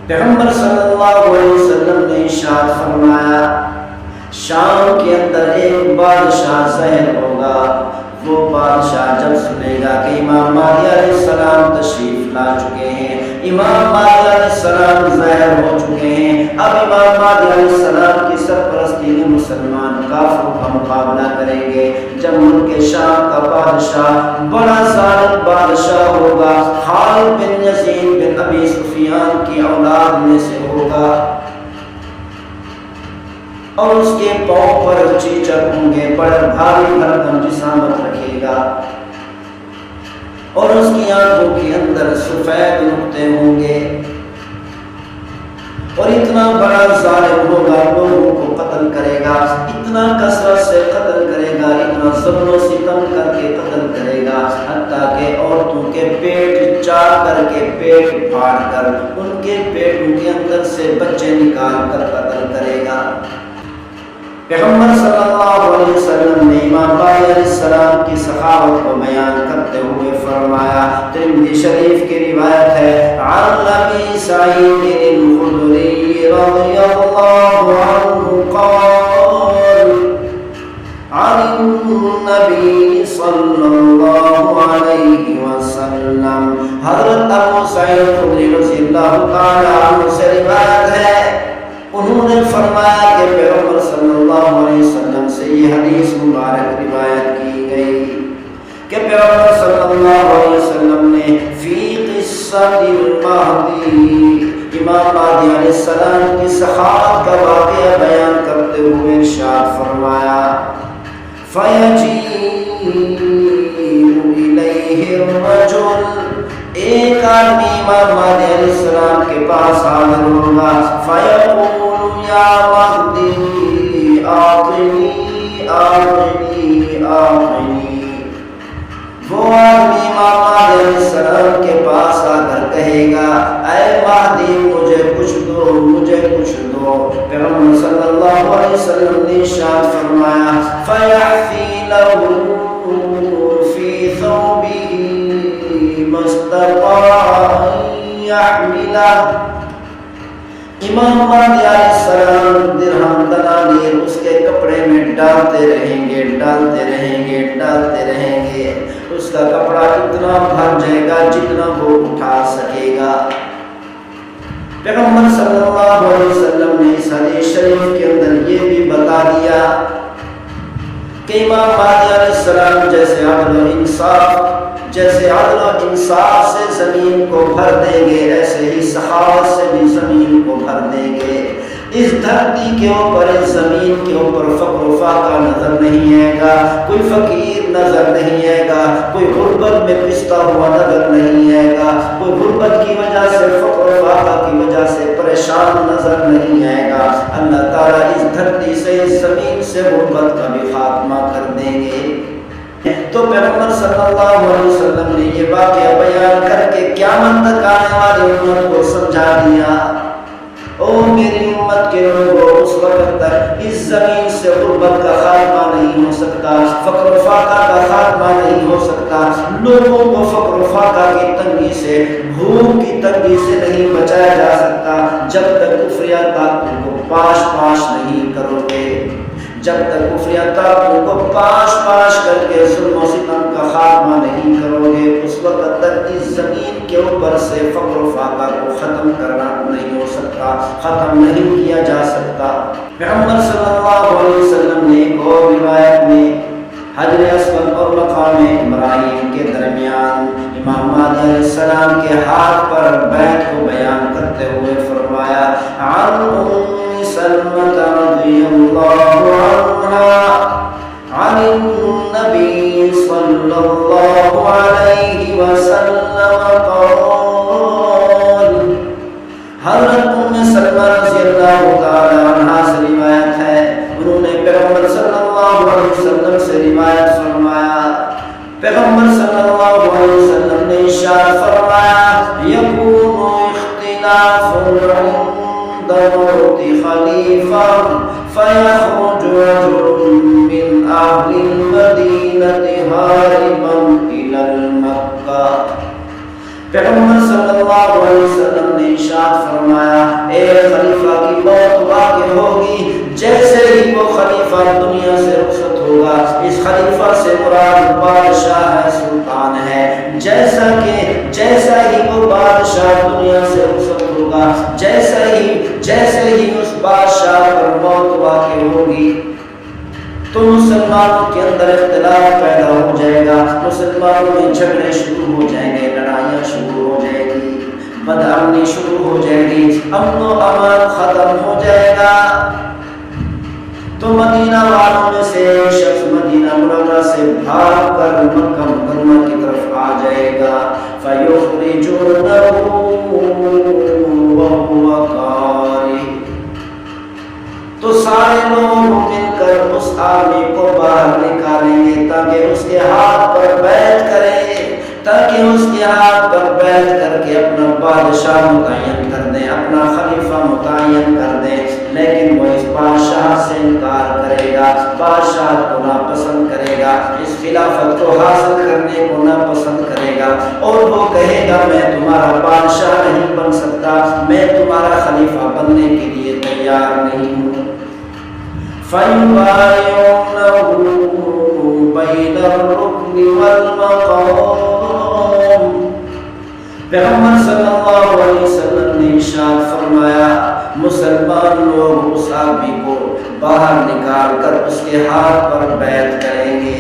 پیغمبر صلی اللہ علیہ وسلم نے ارشاد فرمایا شام کے اندر ایک بادشاہ ظاہر ہوگا، وہ بادشاہ جب سنے گا کہ امام مہدی علیہ السلام تشریف لا چکے ہیں، امام مہدی علیہ السلام ظاہر ہو چکے ہیں، اب امام مہدی علیہ السلام کی سرپرستی میں مسلمان کافروں کا مقابلہ کریں گے۔ جب ملک شام کا بادشاہ بڑا ظالم بادشاہ ہوگا، خالد بن یزید بن ابی سفیان کی اولاد میں سے ہوگا، اور اس کے پاؤں پر چیچک ہوں گے، بڑا بھاری بھرکم جسامت رکھے گا، اور اس کی آنکھوں کے اندر سفید نقطے ہوں گے، اور اتنا بڑا ظالم ہوگا، لوگوں کو قتل کرے گا، اتنا کثرت سے قتل کرے گا، اتنا ظلم و ستم کر کے قتل کرے گا، حتیٰ کہ عورتوں کے پیٹ چاک کر کے پیٹ پھاڑ کر ان کے پیٹوں کے اندر سے بچے نکال کر قتل کرے گا۔ پیغمبر صلی اللہ علیہ وسلم نے امام مہدی علیہ السلام کی سخاوت کو بیان کرتے ہوئے فرمایا، ترمذی شریف کی روایت ہے، عن ابی سعید الخدری رضی اللہ عنہ قال عن النبی صلی اللہ علیہ وسلم، حضرت ابو سعید الخدری رضی اللہ تعالی عنہ سے روایت ہے، انہوں نے فرمایا کہ پیغمبر صلی اللہ علیہ وسلم سے یہ حدیث مبارک روایت کی گئی کہ پیغمبر صلی اللہ علیہ وسلم نے فی قصۃ المہدی، امام مہدی علیہ السلام کی سخاوت کا واقعہ بیان کرتے ہوئے ارشاد فرمایا، فَيَجِيءُ إِلَيْهِ الرَّجُلُ، ایک آدمی امام مہدی علیہ السلام کے پاس حاضر ہوگا، فَيَقُولُ يَا مَهْدِي أَعْطِنِي أَعْطِنِي أَعْطِنِي، وہ آدمی امام مہدی علیہ السلام کے پاس آ کر کہے گا، اے مہدی مجھے کچھ دو، مجھے کچھ دو۔ پیغمبر صلی اللہ علیہ وسلم نے ارشاد فرمایا، فَيَحْفِي لَهُ فِي ثَوْبِهِ مَا اسْتَطَاعَ أَن يَحْمِلَهُ، امام مہدی علیہ السلام درہم دنانیر اس کے کپڑے میں ڈالتے رہیں گے، ڈالتے رہیں گے، ڈالتے رہیں گے، اس کا کپڑا اتنا بھر جائے گا جتنا وہ اٹھا سکے گا۔ پیغمبر صلی اللہ علیہ وسلم نے اس حدیث شریف کے اندر یہ بھی بتا دیا کہ امام مہدی علیہ السلام جیسے عدل و انصاف سے زمین کو بھر دیں گے، ایسے ہی سخاوت سے بھی زمین کو بھر دیں گے۔ اس دھرتی کے اوپر، اس زمین کے اوپر فقر و فاقہ نظر نہیں آئے گا، کوئی فقیر نظر نہیں آئے گا، کوئی غربت میں پستا ہوا نظر نہیں آئے گا، کوئی غربت کی وجہ سے، فقر و فاقہ کی وجہ سے پریشان نظر نہیں آئے گا۔ اللہ تعالیٰ اس دھرتی سے، اس زمین سے غربت کا بھی خاتمہ کر دیں گے۔ تو پیغمبر صلی اللہ علیہ وسلم نے یہ واقعہ بیان کر کے قیامت تک آنے والی امت کو سمجھا دیا، او میری امت کے لوگوں، اس وقت تک اس زمین سے غربت کا خاتمہ نہیں ہو سکتا، فقر و فاقہ کا خاتمہ نہیں ہو سکتا، لوگوں کو فقر و فاقہ کی تنگی سے، بھوک کی تنگی سے نہیں بچایا جا سکتا جب تک کفریہ طاقتوں کو پاش پاش نہیں کرو گے، جب تک کفریہ طاقتوں کو پاش پاش کر کے ظلم و ستم کا خاتمہ نہیں کرو گے، اس وقت تک اس زمین کے اوپر سے فقر و فاقہ کو ختم کرنا نہیں ہو سکتا، ختم نہیں کیا جا سکتا۔ پیغمبر صلی اللہ علیہ وسلم نے ایک اور روایت میں حجر اسود اور مقام ابراہیم کے درمیان امام مہدی علیہ السلام کے ہاتھ پر بیعت کو بیان کرتے ہوئے فرمایا، عن ام سلمۃ رضی اللہ عنہا عن النبی صلی اللہ علیہ وسلم قال، حضرت ام سلمہ رضی اللہ تعالی عنہا سے روایت ہے، انہوں نے پیغمبر صلی اللہ علیہ وسلم سے روایت فرمایا، پیغمبر صلی اللہ علیہ وسلم نے ارشاد فرمایا، یکون اختلاف عند موت خلیفہ فیخرج رجل من اہل المدینہ ہاربا الی مکہ، پیغمبر صلی اللہ علیہ وسلم نے ارشاد فرمایا اے خلیفہ کی موت واقع ہوگی جیسے ہی وہ خلیفہ دنیا سے رخصت ہوگا. اس خلیفہ سے مراد بادشاہ ہے، سلطان ہے. جیسا ہی وہ بادشاہ دنیا سے رخصت ہوگا، جیسے ہی اس بادشاہ پر موت واقع ہوگی تو مسلمانوں کے اندر اختلاف پیدا ہو جائے گا، مسلمانوں میں جھگڑے شروع ہو جائیں گے، لڑائیاں شروع ہو جائے گی، بدامنی شروع ہو جائے گی، امن و امان ختم ہو جائے گا. تو مدینہ والوں میں سے ایک شخص مدینہ منورہ سے بھاگ کر مکہ مکرمہ کی طرف آ جائے گا. فَيُخْرِجُونَهُ وَهُوَ كَارِهٌ. تو سارے لوگ مل کر اس آدمی کو باہر نکالیں گے تاکہ اس کے ہاتھ پر بیعت کرے، کر کے اپنا بادشاہ متعین کر دیں، اپنا خلیفہ متعین کر دیں. لیکن وہ اس بادشاہ سے انکار کرے گا، بادشاہ کو ناپسند کرے گا، اس خلافت کو حاصل کرنے کو ناپسند کرے گا، اور وہ کہے گا میں تمہارا بادشاہ نہیں بن سکتا، میں تمہارا خلیفہ بننے کے لیے تیار نہیں ہوں. فَيُبَايِعُونَهُ بَيْنَ الرُّكْنِ وَالْمَقَامِ. پیغمبر صلی اللہ علیہ وسلم نے ارشاد فرمایا مسلمان لوگ اس آدمی کو باہر نکال کر اس کے ہاتھ پر بیعت کریں گے،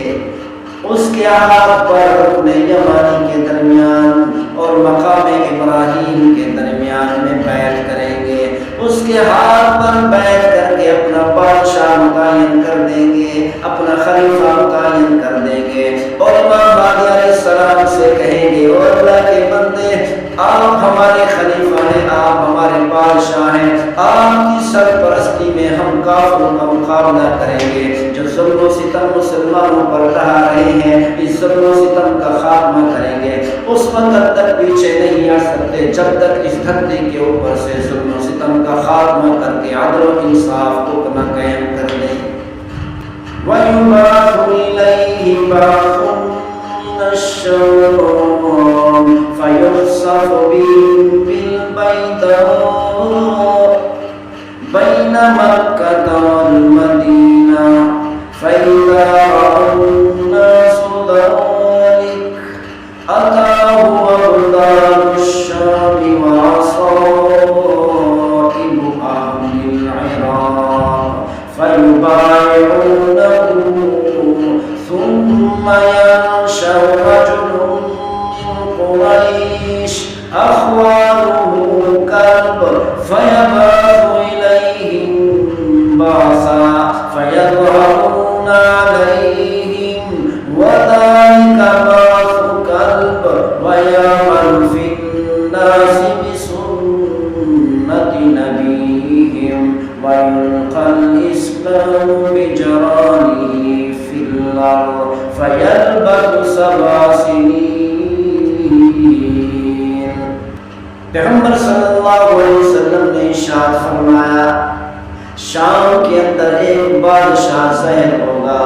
اس کے ہاتھ پر رکن یمانی کے درمیان اور مقام ابراہیم کے درمیان میں بیعت کریں گے، اس کے ہاتھ پر بیعت کر کے اپنا بادشاہ متعین کر دیں گے، اپنا خلیفہ متعین کر دیں گے، اور امام مہدی علیہ السلام سے کہیں گے اور اللہ کے بندے آپ ہمارے خلیفہ ہیں، آپ ہمارے بادشاہ ہیں، آپ کی سرپرستی میں ہم کافروں کا مقابلہ کریں گے جو ظلم و ستم مسلمانوں پر ڈھا رہے ہیں، اس ظلم و ستم کا خاتمہ کریں گے. اس وقت تک پیچھے نہیں آ سکتے جب تک اس دھرتی کے اوپر سے ظلم و ستم کا خاتمہ کر کے عدل و انصاف کو نہ قائم کر دیں. وَيُبْعَثُ إِلَيْهِ بَعْثٌ الشَّوْمِ فَيُخْسَفُ بِهِمْ بِالْبَيْضَاءِ بَيْنَ مَكَّةَ وَالْمَدِينَةِ فَإِذَا رَأَى النَّاسُ ذَلِكَ أَتَاهُ أَبْطَالُ الشَّامِ وَعَصَائِبُ أَهْلِ الْعِرَاقِ فَيُبَايِعُونَهُ ثُمَّ يَنشَأُ رَجُلٌ مِّن قُرَيْشٍ أَخْوَالُهُ كَلْبٌ فَيَبْعَثُ إِلَيْهِمْ بَعْثًا فَيَظْهَرُونَ عَلَيْهِمْ وَذَلِكَ بَعْثُ كَلْبٍ وَيَعْمَلُ فِي النَّاسِ بِسُنَّةِ نَبِيِّهِمْ وَيُلْقَى الْإِسْلَامُ بِجَرَانِهِ فِي الْأَرْضِ فَيَلْبَثُ 7 سنين. پیغمبر صلی اللہ علیہ وسلم نے ارشاد فرمایا شام کے اندر ایک بادشاہ ظاہر ہوگا.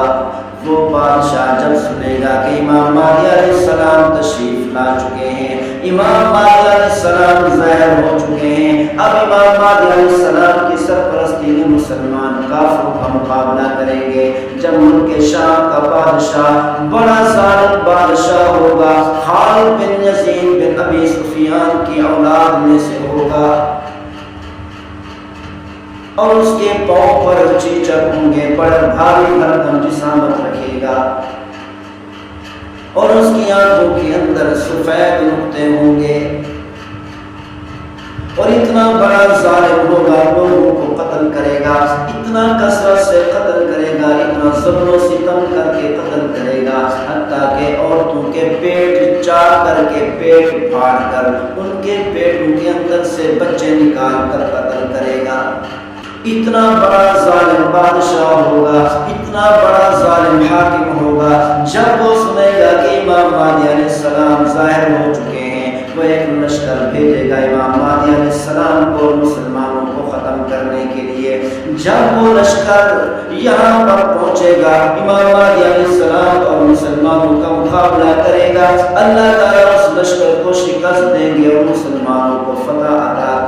وہ بادشاہ جب سنے گا کہ امام مہدی علیہ السلام تشریف لا چکے ہیں، امام مہدی علیہ السلام ظاہر ہو چکے ہیں، اب امام مہدی علیہ السلام کی سرپرستی میں مسلمان کافروں کا مقابلہ کریں گے. جب ملک شام کا بادشاہ بڑا ظالم بادشاہ ہوگا، خالد بن یزید بن ابی سفیان کی اولاد میں سے ہوگا، اور اس کے پاؤں پر چیچک ہوں گے، بڑا بھاری بھرکم جسامت رکھے گا، اور اس کی آنکھوں کے اندر سفید نقطے ہوں گے، اور اتنا بڑا ظالم ہوگا، لوگوں کو قتل کرے گا، اتنا کثرت سے قتل کرے گا، اتنا ظلم و ستم کر کے قتل کرے گا، حتیٰ کہ عورتوں کے پیٹ چاک کر کے پیٹ پھاڑ کر ان کے پیٹوں کے اندر سے بچے نکال کر قتل کرے گا. اتنا بڑا ظالم بادشاہ ہوگا، اتنا بڑا ظالم حاکم ہوگا. جب وہ سنے گا کہ امام مہدی علیہ السلام ظاہر ہو چکے ہیں، وہ ایک لشکر بھیجے گا امام مہدی علیہ السلام کو مسلمانوں کو ختم کرنے کے لیے. جب وہ لشکر یہاں پر پہنچے گا، امام مہدی علیہ السلام اور مسلمانوں کا مقابلہ کرے گا، اللہ تعالیٰ اس لشکر کو شکست دیں گے اور مسلمانوں کو فتح عطا